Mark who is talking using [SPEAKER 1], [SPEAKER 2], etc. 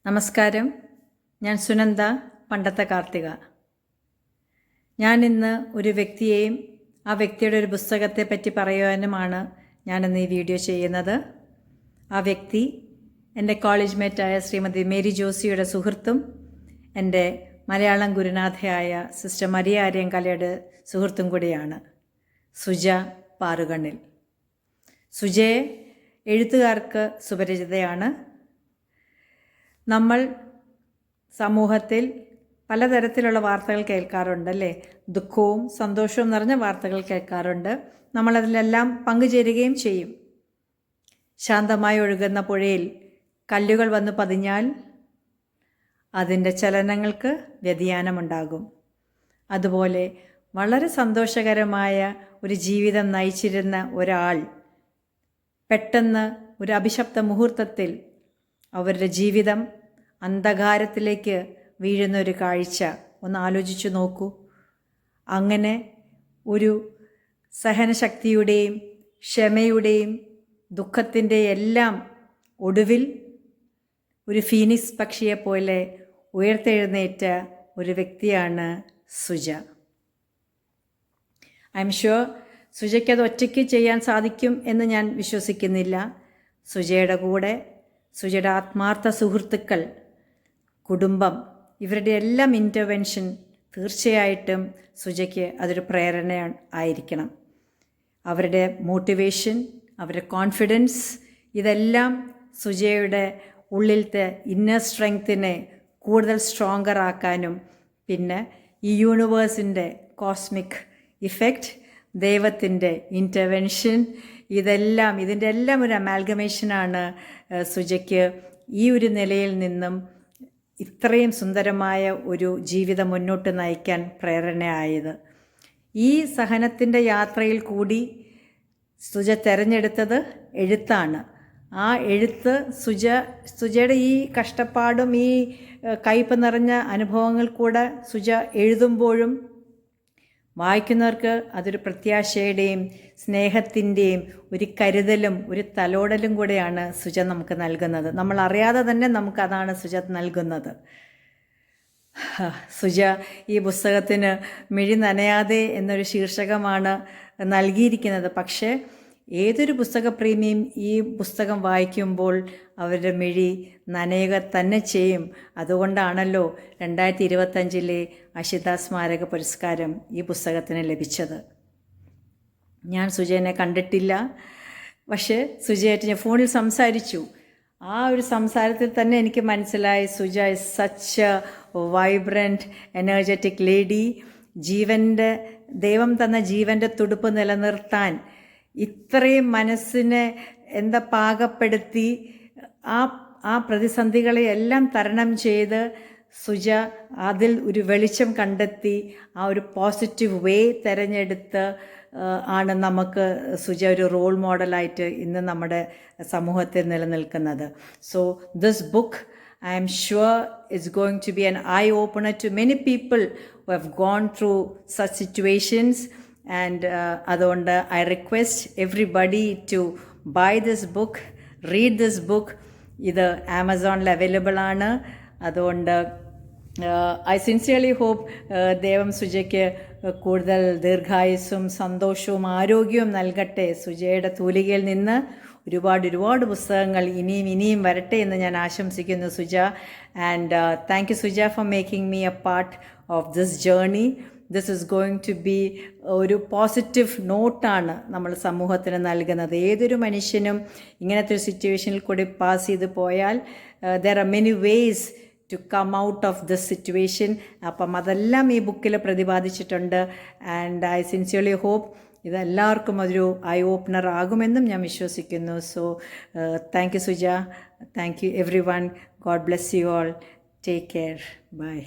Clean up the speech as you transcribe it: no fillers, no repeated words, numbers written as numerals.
[SPEAKER 1] നമസ്കാരം. ഞാൻ സുനന്ദ, പണ്ടത്തെ കാർത്തിക. ഞാനിന്ന് ഒരു വ്യക്തിയെയും ആ വ്യക്തിയുടെ ഒരു പുസ്തകത്തെ പറ്റി പറയുവാനുമാണ് ഞാനിന്ന് ഈ വീഡിയോ ചെയ്യുന്നത്. ആ വ്യക്തി എൻ്റെ കോളേജ് മേറ്റായ ശ്രീമതി മേരി ജോസിയുടെ സുഹൃത്തും എൻ്റെ മലയാളം ഗുരുനാഥയായ സിസ്റ്റർ മരിയ ആര്യങ്കലയുടെ സുഹൃത്തും കൂടിയാണ് സുജ പാറുകണ്ണിൽ. സുജയെ എഴുത്തുകാർക്ക് സുപരിചിതയാണ്. നമ്മൾ സമൂഹത്തിൽ പലതരത്തിലുള്ള വാർത്തകൾ കേൾക്കാറുണ്ടല്ലേ, ദുഃഖവും സന്തോഷവും നിറഞ്ഞ വാർത്തകൾ കേൾക്കാറുണ്ട്. നമ്മളതിലെല്ലാം പങ്കുചേരുകയും ചെയ്യും. ശാന്തമായി ഒഴുകുന്ന പുഴയിൽ കല്ലുകൾ വന്ന് പതിഞ്ഞാൽ അതിൻ്റെ ചലനങ്ങൾക്ക് വ്യതിയാനമുണ്ടാകും. അതുപോലെ വളരെ സന്തോഷകരമായ ഒരു ജീവിതം നയിച്ചിരുന്ന ഒരാൾ പെട്ടെന്ന് ഒരു അഭിശപ്ത മുഹൂർത്തത്തിൽ അവരുടെ ജീവിതം അന്ധകാരത്തിലേക്ക് വീഴുന്ന ഒരു കാഴ്ച ഒന്ന് ആലോചിച്ചു നോക്കൂ. അങ്ങനെ ഒരു സഹനശക്തിയുടെയും ക്ഷമയുടെയും ദുഃഖത്തിൻ്റെ എല്ലാം ഒടുവിൽ ഒരു ഫീനിക്സ് പക്ഷിയെപ്പോലെ ഉയർത്തെഴുന്നേറ്റ ഒരു വ്യക്തിയാണ് സുജ. ഐ എം ഷുവർ സുജയ്ക്കത് ഒറ്റയ്ക്ക് ചെയ്യാൻ സാധിക്കും എന്ന് ഞാൻ വിശ്വസിക്കുന്നില്ല. സുജയുടെ കൂടെ സുജയുടെ ആത്മാർത്ഥ സുഹൃത്തുക്കൾ, കുടുംബം, ഇവരുടെ എല്ലാം ഇൻ്റർവെൻഷൻ തീർച്ചയായിട്ടും സുജയ്ക്ക് അതൊരു പ്രേരണ ആയിരിക്കണം. അവരുടെ മോട്ടിവേഷൻ, അവരുടെ കോൺഫിഡൻസ്, ഇതെല്ലാം സുജയുടെ ഉള്ളിലത്തെ ഇന്നർ സ്ട്രെങ്ത്തിനെ കൂടുതൽ സ്ട്രോങ്ങർ ആക്കാനും പിന്നെ ഈ യൂണിവേഴ്സിൻ്റെ കോസ്മിക് ഇഫക്റ്റ്, ദൈവത്തിൻ്റെ ഇൻ്റർവെൻഷൻ, ഇതിൻ്റെ എല്ലാം ഒരു അമാൽഗമേഷനാണ് സുജയ്ക്ക് ഈ ഒരു നിലയിൽ നിന്നും ഇത്രയും സുന്ദരമായ ഒരു ജീവിതം മുന്നോട്ട് നയിക്കാൻ പ്രേരണയായത്. ഈ സഹനത്തിൻ്റെ യാത്രയിൽ കൂടി സുജ തിരഞ്ഞെടുത്തത് എഴുത്താണ്. ആ എഴുത്ത് സുജയുടെ ഈ കഷ്ടപ്പാടും ഈ കയ്പ് നിറഞ്ഞ അനുഭവങ്ങൾ കൂടെ സുജ എഴുതുമ്പോഴും വായിക്കുന്നവർക്ക് അതൊരു പ്രത്യാശയുടെയും സ്നേഹത്തിൻ്റെയും ഒരു കരുതലും ഒരു തലോടലും കൂടെയാണ് സുജ നമുക്ക് നൽകുന്നത്. നമ്മൾ അറിയാതെ തന്നെ നമുക്കതാണ് സുജ നൽകുന്നത്. സുജ ഈ പുസ്തകത്തിന് മിഴി നനയാതെ എന്നൊരു ശീർഷകമാണ് നൽകിയിരിക്കുന്നത്. പക്ഷേ ഏതൊരു പുസ്തകപ്രേമിയും ഈ പുസ്തകം വായിക്കുമ്പോൾ അവരുടെ മിഴി നനയുക തന്നെ ചെയ്യും. അതുകൊണ്ടാണല്ലോ 2025 അഷിത സ്മാരക പുരസ്കാരം ഈ പുസ്തകത്തിന് ലഭിച്ചത്. ഞാൻ സുജയനെ കണ്ടിട്ടില്ല, പക്ഷേ സുജയായിട്ട് ഞാൻ ഫോണിൽ സംസാരിച്ചു. ആ ഒരു സംസാരത്തിൽ തന്നെ എനിക്ക് മനസ്സിലായി Suja is such A vibrant energetic lady. ദൈവം തന്ന ജീവൻ്റെ തുടുപ്പ് നിലനിർത്താൻ ഇത്രയും മനസ്സിനെ പാകപ്പെടുത്തി ആ പ്രതിസന്ധികളെ എല്ലാം തരണം ചെയ്ത് സുജ അതിൽ ഒരു വെളിച്ചം കണ്ടെത്തി ആ ഒരു പോസിറ്റീവ് വേ തിരഞ്ഞെടുത്ത് ആണ് നമുക്ക് സുജ ഒരു റോൾ മോഡലായിട്ട് ഇന്ന് നമ്മുടെ സമൂഹത്തിൽ നിലനിൽക്കുന്നത്. So this book I am sure it's going to be an eye-opener to many people who have gone through such situations. And അതുകൊണ്ട് I request everybody to buy this book, read this book. ഇത് ആമസോണിൽ available ആണ്. അതുകൊണ്ട് I sincerely hope ദൈവം സുജയ്ക്ക് കൂടുതൽ ദീർഘായുസ്സും സന്തോഷവും ആരോഗ്യവും നൽകട്ടെ. സുജയുടെ തൂലികയിൽ നിന്ന് ഒരുപാട് പുസ്തകങ്ങൾ ഇനിയും വരട്ടെ എന്ന് ഞാൻ ആശംസിക്കുന്നു Suja. And thank you Suja for making me a part of this journey. This is going to be ഒരു പോസിറ്റീവ് നോട്ടാണ് നമ്മൾ സമൂഹത്തിന് നൽകുന്നത്. ഏതൊരു മനുഷ്യനും ഇങ്ങനത്തെ ഒരു സിറ്റുവേഷനിൽ കൂടി പാസ് ചെയ്ത് പോയാൽ there are many ways to come out of this situation. അപ്പം അതെല്ലാം ഈ ബുക്കിൽ പ്രതിപാദിച്ചിട്ടുണ്ട്. ആൻഡ് ഐ സിൻസിയർലി ഹോപ്പ് ഇതെല്ലാവർക്കും അതൊരു ഐ ഓപ്പണർ ആകുമെന്നും ഞാൻ വിശ്വസിക്കുന്നു. So thank you Suja, thank you everyone. God bless you all. Take care. By.